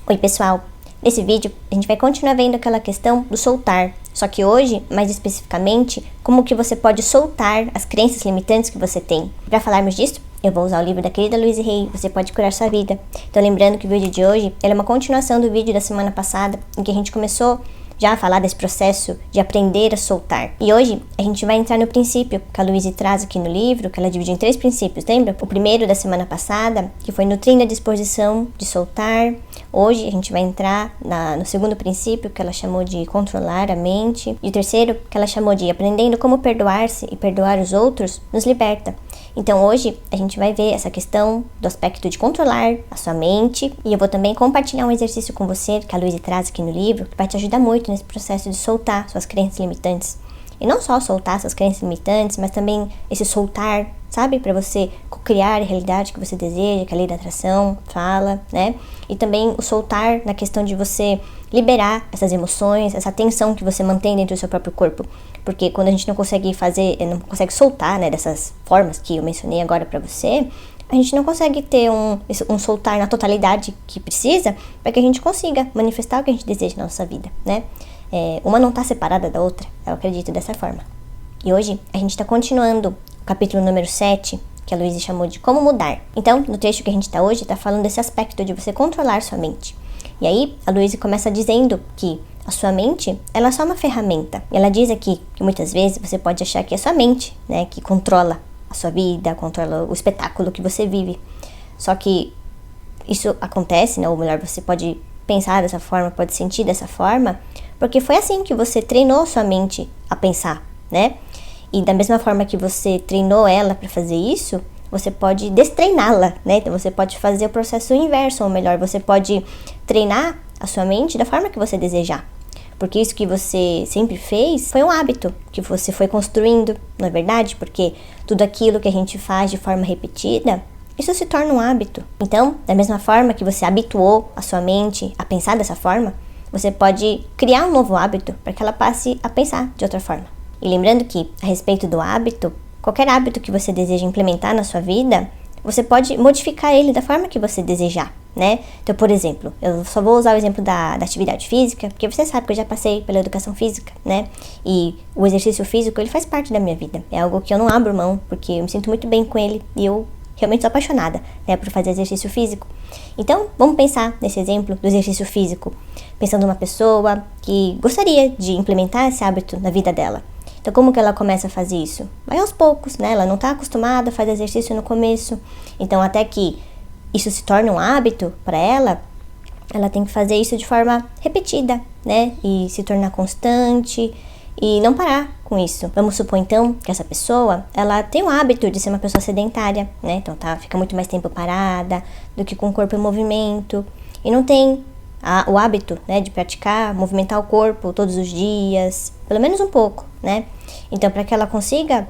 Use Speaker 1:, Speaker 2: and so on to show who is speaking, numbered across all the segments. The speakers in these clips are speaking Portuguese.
Speaker 1: Oi pessoal, nesse vídeo a gente vai continuar vendo aquela questão do soltar, só que hoje, mais especificamente, como que você pode soltar as crenças limitantes que você tem. Para falarmos disso, eu vou usar o livro da querida Louise Hay, Você Pode Curar Sua Vida. Então lembrando que o vídeo de hoje é uma continuação do vídeo da semana passada, em que a gente começou já a falar desse processo de aprender a soltar. E hoje a gente vai entrar no princípio que a Louise traz aqui no livro, que ela divide em 3 princípios, lembra? O primeiro da semana passada, que foi nutrindo a disposição de soltar. Hoje a gente vai entrar no segundo princípio, que ela chamou de controlar a mente. E o terceiro, que ela chamou de aprendendo como perdoar-se e perdoar os outros, nos liberta. Então hoje a gente vai ver essa questão do aspecto de controlar a sua mente, e eu vou também compartilhar um exercício com você que a Louise traz aqui no livro, que vai te ajudar muito nesse processo de soltar suas crenças limitantes. E não só soltar suas crenças limitantes, mas também esse soltar, sabe? Para você criar a realidade que você deseja, que a lei da atração fala, né? E também o soltar na questão de você liberar essas emoções, essa tensão que você mantém dentro do seu próprio corpo. Porque quando a gente não consegue não consegue soltar, né, dessas formas que eu mencionei agora para você, a gente não consegue ter um soltar na totalidade que precisa para que a gente consiga manifestar o que a gente deseja na nossa vida, né? Uma não está separada da outra, eu acredito dessa forma. E hoje a gente está continuando o capítulo número 7, que a Louise chamou de Como Mudar. Então, no trecho que a gente está hoje, está falando desse aspecto de você controlar sua mente. E aí, a Louise começa dizendo que a sua mente, ela é só uma ferramenta. E ela diz aqui que muitas vezes você pode achar que é sua mente, né, que controla a sua vida, controla o espetáculo que você vive. Só que isso acontece, né, ou melhor, você pode pensar dessa forma, pode sentir dessa forma, porque foi assim que você treinou sua mente a pensar, né? E da mesma forma que você treinou ela para fazer isso, você pode destreiná-la, né? Então você pode fazer o processo inverso, ou melhor, você pode treinar a sua mente da forma que você desejar. Porque isso que você sempre fez foi um hábito que você foi construindo, não é verdade? Porque tudo aquilo que a gente faz de forma repetida, isso se torna um hábito. Então, da mesma forma que você habituou a sua mente a pensar dessa forma, você pode criar um novo hábito para que ela passe a pensar de outra forma. E lembrando que, a respeito do hábito, qualquer hábito que você deseja implementar na sua vida, você pode modificar ele da forma que você desejar, né? Então, por exemplo, eu só vou usar o exemplo da atividade física, porque você sabe que eu já passei pela educação física, né? E o exercício físico, ele faz parte da minha vida. É algo que eu não abro mão, porque eu me sinto muito bem com ele e eu realmente sou apaixonada, né, por fazer exercício físico. Então, vamos pensar nesse exemplo do exercício físico, pensando numa pessoa que gostaria de implementar esse hábito na vida dela. Então, como que ela começa a fazer isso? Vai aos poucos, né? Ela não está acostumada a fazer exercício no começo. Então, até que isso se torne um hábito para ela, ela tem que fazer isso de forma repetida, né? E se tornar constante e não parar com isso. Vamos supor, então, que essa pessoa, ela tem o hábito de ser uma pessoa sedentária, né? Então, fica muito mais tempo parada do que com o corpo em movimento. E não tem o hábito, né, de praticar, movimentar o corpo todos os dias, pelo menos um pouco, né? Então, para que ela consiga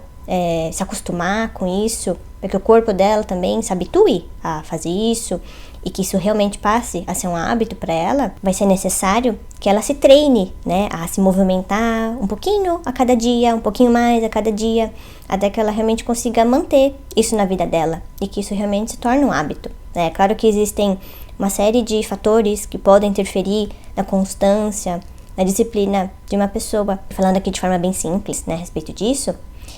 Speaker 1: se acostumar com isso, para que o corpo dela também se habitue a fazer isso e que isso realmente passe a ser um hábito para ela, vai ser necessário que ela se treine, né, a se movimentar um pouquinho a cada dia, um pouquinho mais a cada dia, até que ela realmente consiga manter isso na vida dela e que isso realmente se torne um hábito. É claro que existem uma série de fatores que podem interferir na constância, na disciplina de uma pessoa. Falando aqui de forma bem simples, né, a respeito disso,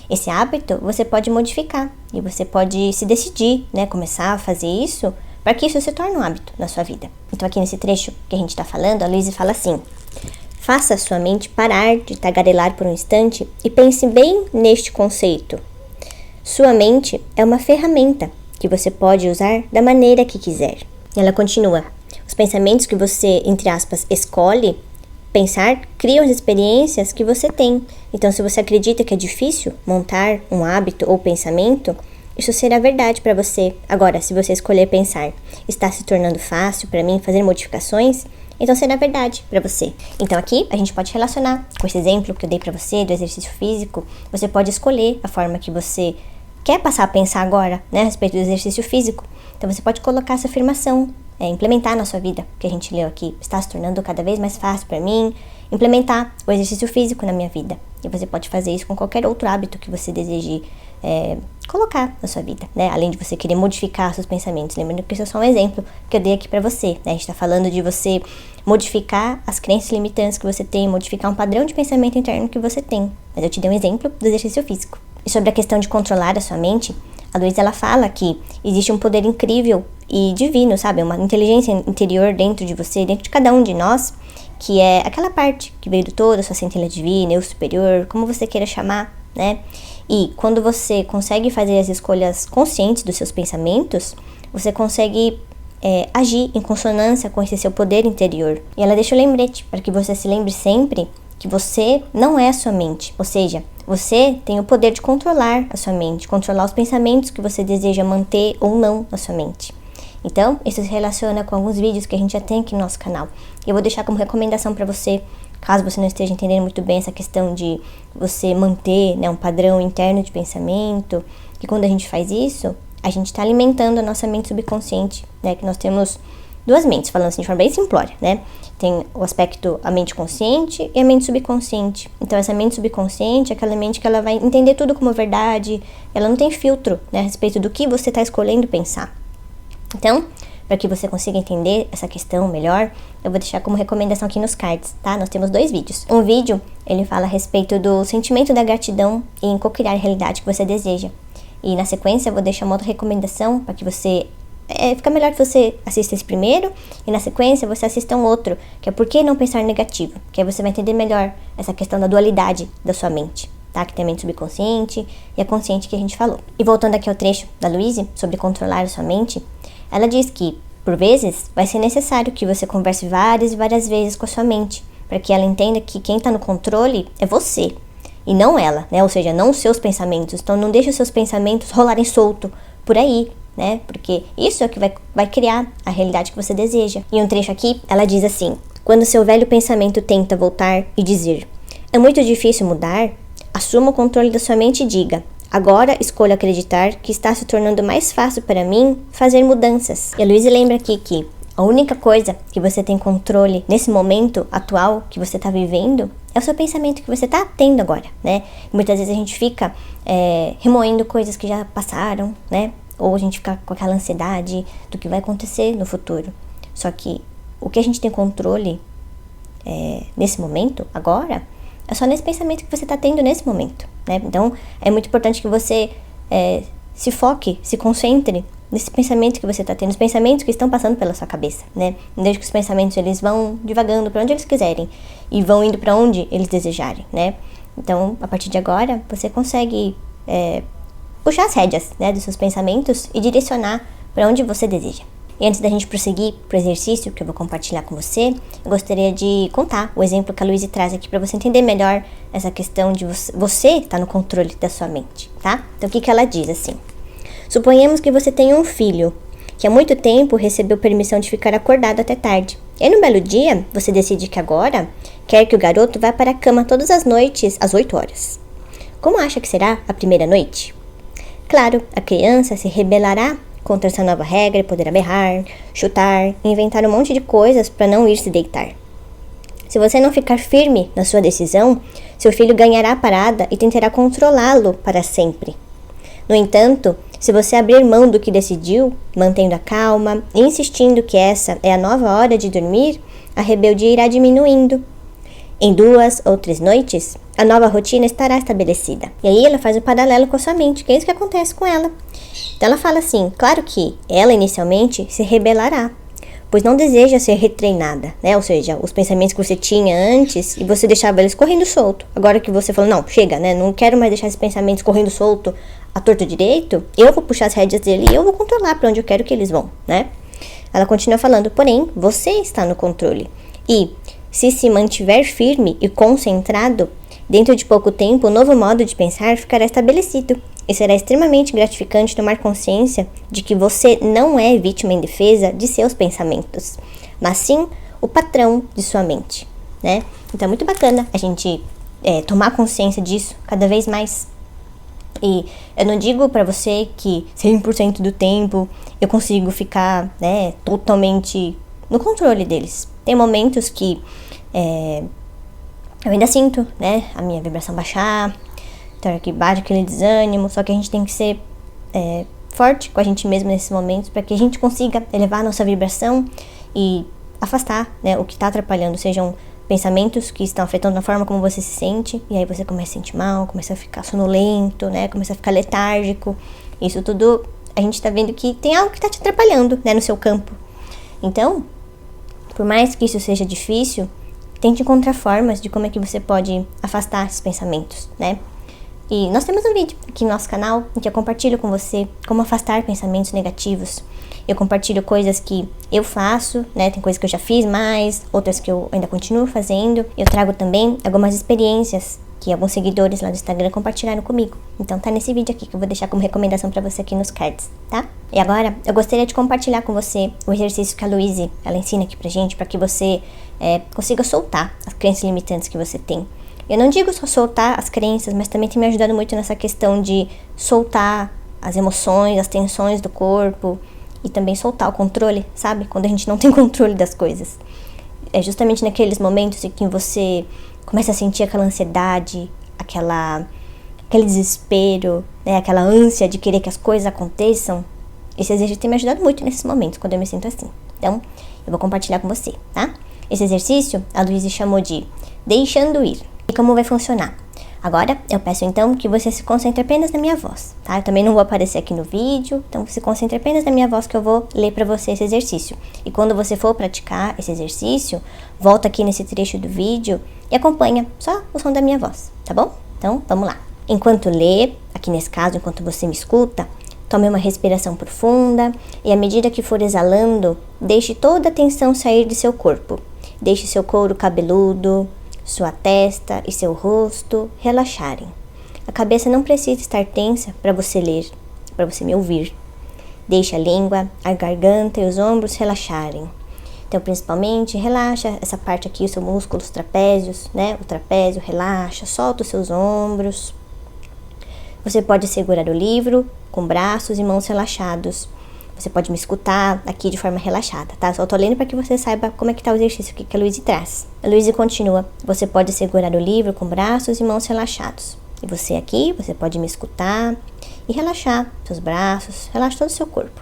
Speaker 1: esse hábito você pode modificar e você pode se decidir, né, começar a fazer isso para que isso se torne um hábito na sua vida. Então aqui nesse trecho que a gente está falando, a Louise fala assim: faça a sua mente parar de tagarelar por um instante e pense bem neste conceito. Sua mente é uma ferramenta que você pode usar da maneira que quiser. E ela continua: os pensamentos que você, entre aspas, escolhe pensar, criam as experiências que você tem. Então, se você acredita que é difícil montar um hábito ou pensamento, isso será verdade para você. Agora, se você escolher pensar, está se tornando fácil para mim fazer modificações, então será verdade para você. Então aqui a gente pode relacionar com esse exemplo que eu dei para você do exercício físico. Você pode escolher a forma que você quer passar a pensar agora, né, a respeito do exercício físico. Então você pode colocar essa afirmação, implementar na sua vida, que a gente leu aqui, está se tornando cada vez mais fácil para mim implementar o exercício físico na minha vida. E você pode fazer isso com qualquer outro hábito que você deseje colocar na sua vida, né? Além de você querer modificar seus pensamentos. Lembrando que isso é só um exemplo que eu dei aqui pra você, né? A gente tá falando de você modificar as crenças limitantes que você tem, modificar um padrão de pensamento interno que você tem. Mas eu te dei um exemplo do exercício físico. E sobre a questão de controlar a sua mente, a Luísa, ela fala que existe um poder incrível e divino, sabe? Uma inteligência interior dentro de você, dentro de cada um de nós, que é aquela parte que veio do todo, a sua centelha divina, eu superior, como você queira chamar, né? E quando você consegue fazer as escolhas conscientes dos seus pensamentos, você consegue agir em consonância com esse seu poder interior. E ela deixa o lembrete para que você se lembre sempre que você não é a sua mente. Ou seja, você tem o poder de controlar a sua mente, controlar os pensamentos que você deseja manter ou não na sua mente. Então, isso se relaciona com alguns vídeos que a gente já tem aqui no nosso canal. Eu vou deixar como recomendação para você, caso você não esteja entendendo muito bem essa questão de você manter, né, um padrão interno de pensamento, que quando a gente faz isso, a gente está alimentando a nossa mente subconsciente, né, que nós temos duas mentes, falando assim de forma bem simplória, né? Tem o aspecto, a mente consciente e a mente subconsciente. Então, essa mente subconsciente é aquela mente que ela vai entender tudo como verdade, ela não tem filtro, né, a respeito do que você está escolhendo pensar. Então, para que você consiga entender essa questão melhor, eu vou deixar como recomendação aqui nos cards, tá? Nós temos 2 vídeos. Um vídeo, ele fala a respeito do sentimento da gratidão em co-criar a realidade que você deseja. E na sequência, eu vou deixar uma outra recomendação para que você... fica melhor que você assista esse primeiro e na sequência você assista um outro, que é por que não pensar negativo, que aí você vai entender melhor essa questão da dualidade da sua mente, tá? Que tem a mente subconsciente e a consciente que a gente falou. E voltando aqui ao trecho da Louise sobre controlar a sua mente, ela diz que, por vezes, vai ser necessário que você converse várias e várias vezes com a sua mente, para que ela entenda que quem está no controle é você, e não ela, né? Ou seja, não os seus pensamentos. Então, não deixe os seus pensamentos rolarem solto por aí, né? Porque isso é o que vai criar a realidade que você deseja. E um trecho aqui, ela diz assim: quando seu velho pensamento tenta voltar e dizer, é muito difícil mudar, assuma o controle da sua mente e diga, agora escolho acreditar que está se tornando mais fácil para mim fazer mudanças. E a Luísa lembra aqui que a única coisa que você tem controle nesse momento atual que você está vivendo é o seu pensamento que você está tendo agora, né? Muitas vezes a gente fica remoendo coisas que já passaram, né? Ou a gente fica com aquela ansiedade do que vai acontecer no futuro. Só que o que a gente tem controle nesse momento, agora, é só nesse pensamento que você está tendo nesse momento, né? Então, é muito importante que você se foque, se concentre nesse pensamento que você está tendo, os pensamentos que estão passando pela sua cabeça, né? Não deixe que os pensamentos, eles vão divagando para onde eles quiserem e vão indo para onde eles desejarem, né? Então, a partir de agora, você consegue puxar as rédeas, né, dos seus pensamentos e direcionar para onde você deseja. E antes da gente prosseguir pro exercício que eu vou compartilhar com você, eu gostaria de contar o exemplo que a Louise traz aqui para você entender melhor essa questão de você estar no controle da sua mente, tá? Então, o que ela diz assim? Suponhamos que você tenha um filho que há muito tempo recebeu permissão de ficar acordado até tarde. E aí, num belo dia, você decide que agora quer que o garoto vá para a cama todas as noites às 8 horas. Como acha que será a primeira noite? Claro, a criança se rebelará contra essa nova regra e poderá berrar, chutar e inventar um monte de coisas para não ir se deitar. Se você não ficar firme na sua decisão, seu filho ganhará a parada e tentará controlá-lo para sempre. No entanto, se você abrir mão do que decidiu, mantendo a calma e insistindo que essa é a nova hora de dormir, a rebeldia irá diminuindo. Em 2 ou 3 noites, a nova rotina estará estabelecida. E aí ela faz o paralelo com a sua mente, que é isso que acontece com ela. Então ela fala assim, claro que ela inicialmente se rebelará, pois não deseja ser retreinada, né? Ou seja, os pensamentos que você tinha antes e você deixava eles correndo solto. Agora que você falou, não, chega, né? Não quero mais deixar esses pensamentos correndo solto à torto direito, eu vou puxar as rédeas dele e eu vou controlar para onde eu quero que eles vão, né? Ela continua falando, porém, você está no controle. E se mantiver firme e concentrado, dentro de pouco tempo, o novo modo de pensar ficará estabelecido. E será extremamente gratificante tomar consciência de que você não é vítima indefesa de seus pensamentos, mas sim o patrão de sua mente, né? Então é muito bacana a gente tomar consciência disso cada vez mais. E eu não digo pra você que 100% do tempo eu consigo ficar, né, totalmente no controle deles. Tem momentos que eu ainda sinto, né, a minha vibração baixar, então aqui bate aquele desânimo, só que a gente tem que ser forte com a gente mesmo nesses momentos, para que a gente consiga elevar a nossa vibração e afastar, né, o que está atrapalhando, sejam pensamentos que estão afetando a forma como você se sente, e aí você começa a se sentir mal, começa a ficar sonolento, né, começa a ficar letárgico. Isso tudo a gente está vendo que tem algo que está te atrapalhando, né, no seu campo. Então, por mais que isso seja difícil, tente encontrar formas de como é que você pode afastar esses pensamentos, né? E nós temos um vídeo aqui no nosso canal em que eu compartilho com você como afastar pensamentos negativos. Eu compartilho coisas que eu faço, né? Tem coisas que eu já fiz mais, outras que eu ainda continuo fazendo. Eu trago também algumas experiências que alguns seguidores lá do Instagram compartilharam comigo. Então tá nesse vídeo aqui que eu vou deixar como recomendação pra você aqui nos cards, tá? E agora eu gostaria de compartilhar com você o exercício que a Louise, ela ensina aqui pra gente, pra que você consiga soltar as crenças limitantes que você tem. Eu não digo só soltar as crenças, mas também tem me ajudado muito nessa questão de soltar as emoções, as tensões do corpo e também soltar o controle, sabe? Quando a gente não tem controle das coisas. É justamente naqueles momentos em que você começa a sentir aquela ansiedade, aquele desespero, né? Aquela ânsia de querer que as coisas aconteçam. Esse exercício tem me ajudado muito nesses momentos, quando eu me sinto assim. Então, eu vou compartilhar com você, tá? Esse exercício, a Louise chamou de deixando ir. E como vai funcionar? Agora, eu peço então que você se concentre apenas na minha voz, tá? Eu também não vou aparecer aqui no vídeo, então se concentre apenas na minha voz que eu vou ler pra você esse exercício. E quando você for praticar esse exercício, volta aqui nesse trecho do vídeo e acompanha só o som da minha voz, tá bom? Então, vamos lá. Enquanto lê, aqui nesse caso, enquanto você me escuta, tome uma respiração profunda e à medida que for exalando, deixe toda a tensão sair de seu corpo. Deixe seu couro cabeludo, sua testa e seu rosto relaxarem. A cabeça não precisa estar tensa para você ler, para você me ouvir. Deixe a língua, a garganta e os ombros relaxarem. Então, principalmente, relaxa essa parte aqui, os seus músculos trapézios, né? O trapézio relaxa, solta os seus ombros. Você pode segurar o livro com braços e mãos relaxados. Você pode me escutar aqui de forma relaxada, tá? Só tô lendo para que você saiba como é que tá o exercício que a Louise traz. A Louise continua. Você pode segurar o livro com braços e mãos relaxados. E você aqui, você pode me escutar e relaxar seus braços, relaxa todo o seu corpo.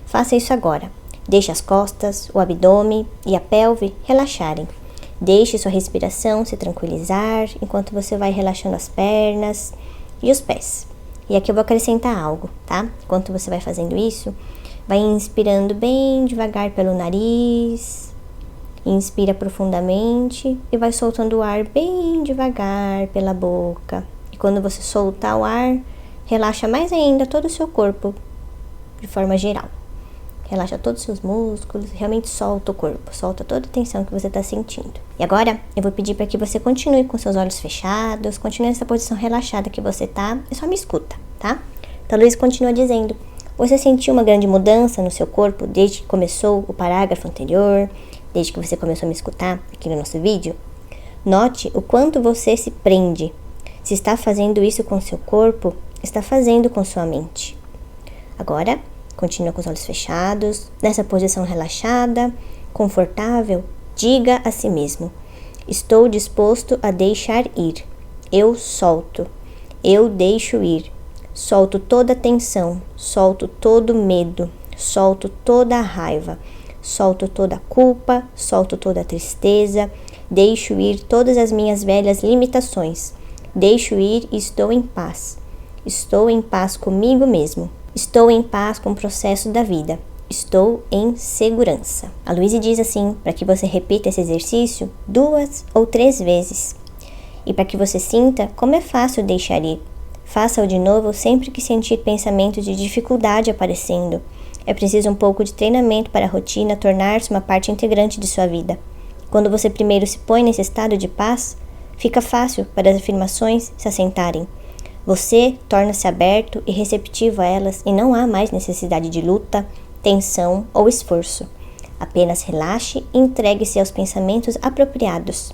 Speaker 1: Faça isso agora. Deixe as costas, o abdômen e a pelve relaxarem. Deixe sua respiração se tranquilizar enquanto você vai relaxando as pernas e os pés. E aqui eu vou acrescentar algo, tá? Enquanto você vai fazendo isso, vai inspirando bem devagar pelo nariz, inspira profundamente e vai soltando o ar bem devagar pela boca. E quando você soltar o ar, relaxa mais ainda todo o seu corpo de forma geral. Relaxa todos os seus músculos, realmente solta o corpo, solta toda a tensão que você está sentindo. E agora, eu vou pedir para que você continue com seus olhos fechados, continue nessa posição relaxada que você tá, e só me escuta, tá? Então, Luiz continua dizendo: você sentiu uma grande mudança no seu corpo desde que começou o parágrafo anterior, desde que você começou a me escutar aqui no nosso vídeo? Note o quanto você se prende. Se está fazendo isso com seu corpo, está fazendo com sua mente. Agora, continua com os olhos fechados, nessa posição relaxada, confortável, diga a si mesmo: estou disposto a deixar ir. Eu solto. Eu deixo ir. Solto toda a tensão, solto todo o medo, solto toda a raiva, solto toda a culpa, solto toda a tristeza, deixo ir todas as minhas velhas limitações. Deixo ir e estou em paz. Estou em paz comigo mesmo. Estou em paz com o processo da vida. Estou em segurança. A Louise diz assim, para que você repita esse exercício 2 ou 3 vezes. E para que você sinta como é fácil deixar ir. Faça-o de novo sempre que sentir pensamentos de dificuldade aparecendo. É preciso um pouco de treinamento para a rotina tornar-se uma parte integrante de sua vida. Quando você primeiro se põe nesse estado de paz, fica fácil para as afirmações se assentarem. Você torna-se aberto e receptivo a elas e não há mais necessidade de luta, tensão ou esforço. Apenas relaxe e entregue-se aos pensamentos apropriados.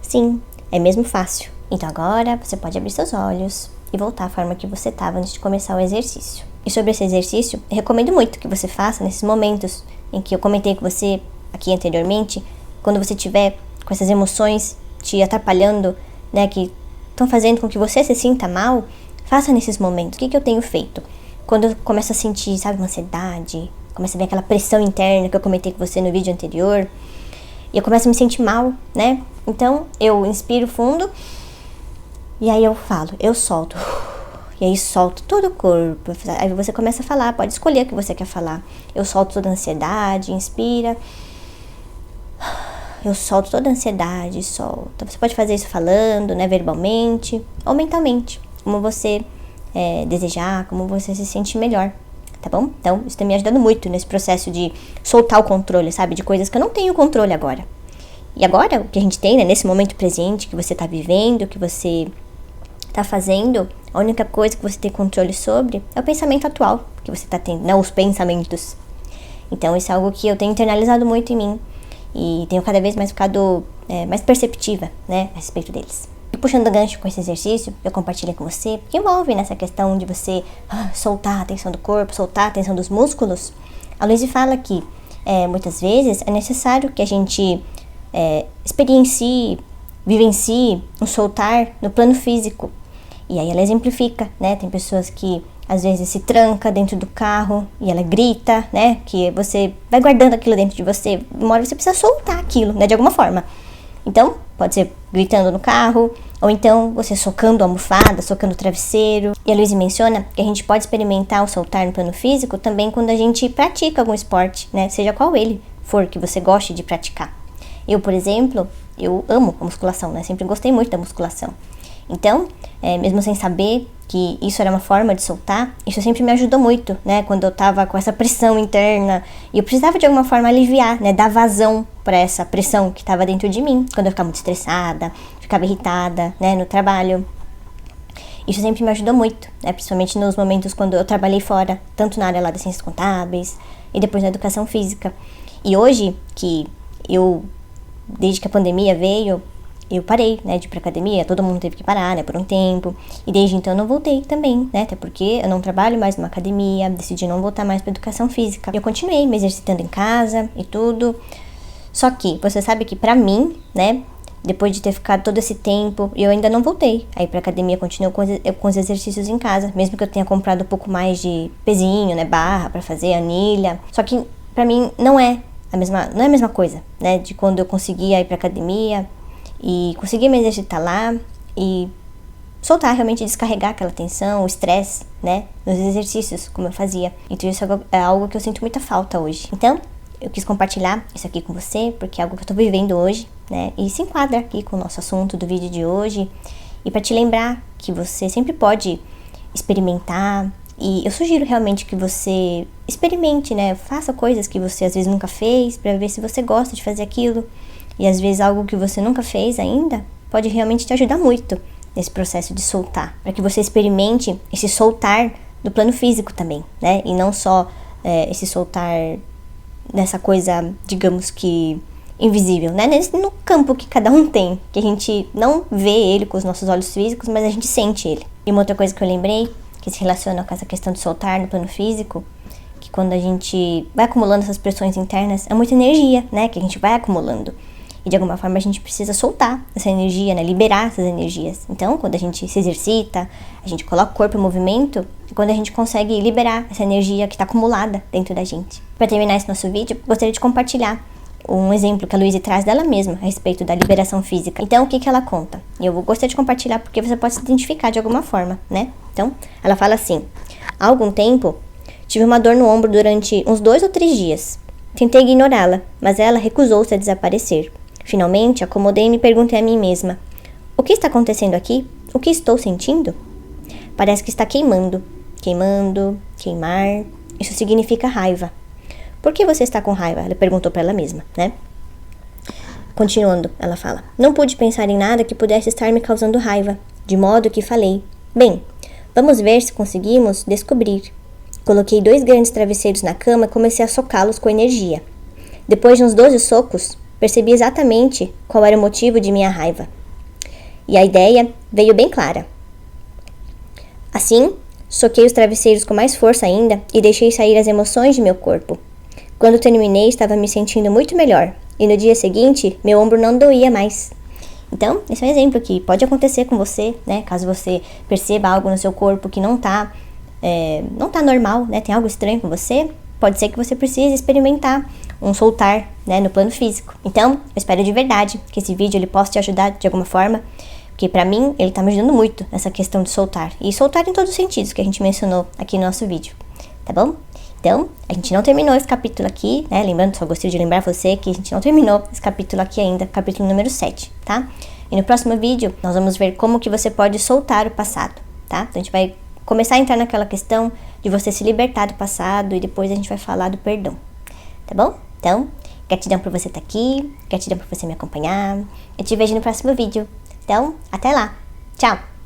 Speaker 1: Sim, é mesmo fácil. Então agora você pode abrir seus olhos e voltar à forma que você estava antes de começar o exercício. E sobre esse exercício, eu recomendo muito que você faça nesses momentos em que eu comentei com você aqui anteriormente, quando você estiver com essas emoções te atrapalhando, né, que estão fazendo com que você se sinta mal. Faça nesses momentos. O que eu tenho feito? quando eu começo a sentir, sabe, uma ansiedade, começa a ver aquela pressão interna que eu comentei com você no vídeo anterior, e eu começo a me sentir mal, né? Então, eu inspiro fundo, e aí eu falo, eu solto. E aí solto todo o corpo. Aí você começa a falar, pode escolher o que você quer falar. Eu solto toda a ansiedade, inspira. Eu solto toda a ansiedade, solta. Você pode fazer isso falando, né, verbalmente ou mentalmente, como você desejar, como você se sente melhor, tá bom? Então, isso tem me ajudado muito nesse processo de soltar o controle, sabe? De coisas que eu não tenho controle agora. E agora, o que a gente tem, né, nesse momento presente que você tá vivendo, que você tá fazendo, a única coisa que você tem controle sobre é o pensamento atual que você tá tendo, né? Os pensamentos. Então, isso é algo que eu tenho internalizado muito em mim e tenho cada vez mais ficado mais perceptiva, né, a respeito deles. E puxando gancho com esse exercício, eu compartilhei com você, que envolve nessa questão de você soltar a tensão do corpo, soltar a tensão dos músculos. A Louise fala que muitas vezes é necessário que a gente experiencie, vivencie um soltar no plano físico. E aí ela exemplifica, né? Tem pessoas que às vezes se tranca dentro do carro e ela grita, né? Que você vai guardando aquilo dentro de você. Uma hora você precisa soltar aquilo, né? De alguma forma. Então, pode ser gritando no carro, ou então você socando a almofada, socando o travesseiro. E a Louise menciona que a gente pode experimentar o soltar no plano físico também quando a gente pratica algum esporte, né? Seja qual ele for que você goste de praticar. Eu, por exemplo, eu amo a musculação, né? Sempre gostei muito da musculação. Então, mesmo sem saber que isso era uma forma de soltar, isso sempre me ajudou muito, né? Quando eu tava com essa pressão interna e eu precisava de alguma forma aliviar, né? Dar vazão para essa pressão que estava dentro de mim. Quando eu ficava muito estressada, ficava irritada, né? No trabalho. Isso sempre me ajudou muito, né? Principalmente nos momentos quando eu trabalhei fora, tanto na área lá das ciências contábeis e depois na educação física. E hoje, desde que a pandemia veio, eu parei, né, de ir pra academia, todo mundo teve que parar, né, por um tempo, e desde então eu não voltei também, né, até porque eu não trabalho mais numa academia, decidi não voltar mais pra educação física. Eu continuei me exercitando em casa e tudo, só que você sabe que pra mim, né, depois de ter ficado todo esse tempo, eu ainda não voltei aí pra academia, continuo com os exercícios em casa, mesmo que eu tenha comprado um pouco mais de pezinho, né, barra pra fazer, anilha, só que pra mim não é a mesma coisa, né, de quando eu conseguia ir pra academia, e conseguir me exercitar lá e soltar, realmente descarregar aquela tensão, o estresse, né, nos exercícios, como eu fazia. Então isso é algo que eu sinto muita falta hoje. Então, eu quis compartilhar isso aqui com você, porque é algo que eu tô vivendo hoje, né, e se enquadra aqui com o nosso assunto do vídeo de hoje, e para te lembrar que você sempre pode experimentar, e eu sugiro realmente que você experimente, né, faça coisas que você às vezes nunca fez, para ver se você gosta de fazer aquilo. E às vezes algo que você nunca fez ainda pode realmente te ajudar muito nesse processo de soltar. Para que você experimente esse soltar no plano físico também, né? E não só esse soltar nessa coisa, digamos que invisível, né? No campo que cada um tem. Que a gente não vê ele com os nossos olhos físicos, mas a gente sente ele. E uma outra coisa que eu lembrei, que se relaciona com essa questão de soltar no plano físico, que quando a gente vai acumulando essas pressões internas, é muita energia, né? Que a gente vai acumulando. E de alguma forma a gente precisa soltar essa energia, né? Liberar essas energias. Então, quando a gente se exercita, a gente coloca o corpo em movimento, é quando a gente consegue liberar essa energia que está acumulada dentro da gente. Para terminar esse nosso vídeo, gostaria de compartilhar um exemplo que a Louise traz dela mesma a respeito da liberação física. Então, o que ela conta? E eu gostaria de compartilhar porque você pode se identificar de alguma forma, né? Então, ela fala assim: há algum tempo, tive uma dor no ombro durante uns 2 ou 3 dias. Tentei ignorá-la, mas ela recusou-se a desaparecer. Finalmente, acomodei-me e perguntei a mim mesma: o que está acontecendo aqui? O que estou sentindo? Parece que está queimando. Queimar. Isso significa raiva. Por que você está com raiva? Ela perguntou para ela mesma, né? Continuando, ela fala: não pude pensar em nada que pudesse estar me causando raiva, de modo que falei: bem, vamos ver se conseguimos descobrir. Coloquei 2 grandes travesseiros na cama e comecei a socá-los com energia. Depois de uns 12 socos, percebi exatamente qual era o motivo de minha raiva. E a ideia veio bem clara. Assim, soquei os travesseiros com mais força ainda e deixei sair as emoções de meu corpo. Quando terminei, estava me sentindo muito melhor. E no dia seguinte, meu ombro não doía mais. Então, esse é um exemplo que pode acontecer com você, né? Caso você perceba algo no seu corpo que não está não tá normal, né? Tem algo estranho com você, pode ser que você precise experimentar um soltar, né, no plano físico. Então, eu espero de verdade que esse vídeo ele possa te ajudar de alguma forma, porque pra mim ele tá me ajudando muito nessa questão de soltar. E soltar em todos os sentidos que a gente mencionou aqui no nosso vídeo, tá bom? Então, a gente não terminou esse capítulo aqui, né? Lembrando, só gostaria de lembrar você que a gente não terminou esse capítulo aqui ainda, capítulo número 7, tá? E no próximo vídeo, nós vamos ver como que você pode soltar o passado, tá? Então, a gente vai começar a entrar naquela questão de você se libertar do passado e depois a gente vai falar do perdão, tá bom? Então, gratidão por você estar aqui, gratidão por você me acompanhar. Eu te vejo no próximo vídeo. Então, até lá. Tchau!